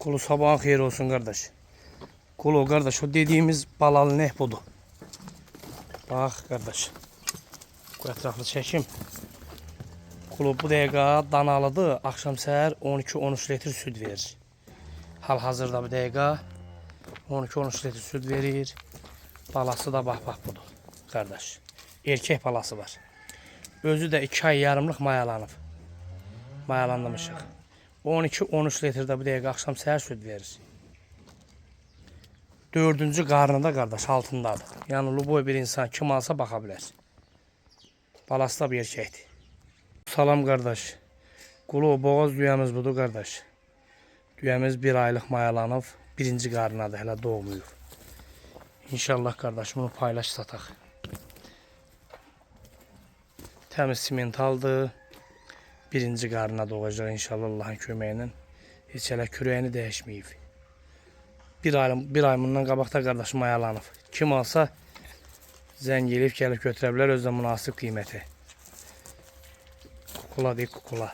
Kulu sabahın xeyir olsun kardeş. Kulu kardeş o dediğimiz balalı ne budur. Bak kardeş. Bu etraflı çekim. Kulu bu dəqiqə danalıdır. Akşam səhər 12-13 litr süt verir. Hal-hazırda bu dəqiqə 12-13 litr süt verir. Balası da bax budur. Kardeş. Erkek balası var. Özü də 2 ay yarımlıq mayalanıb. Mayalandırmışıq. 12-13 litrdə bu dəqiqə axşam səhər süt verir. 4-cü qarnında qardaş altındadır. Yəni luboy bir insan kim alsa baxa bilər. Balası da bir erkəkdir. Salam qardaş. Qulu boğaz düyəmiz budur qardaş. Düyəmiz 1 aylıq mayalanıb. 1-ci qarnınadır, hələ doğmayıb. İnşallah qardaş bunu paylaş sataq. Təmiz simentaldır. 1-ci qarnına doğacaq inşallah Allahın köməyi ilə. Heç hələ kürəyini dəyişməyib. Bir ay bundan qabaqda qardaş mayalanıb. Kim alsa zəng eləyib gəlib götürə bilər özünə münasib qiyməti. Kukula deyil kukula.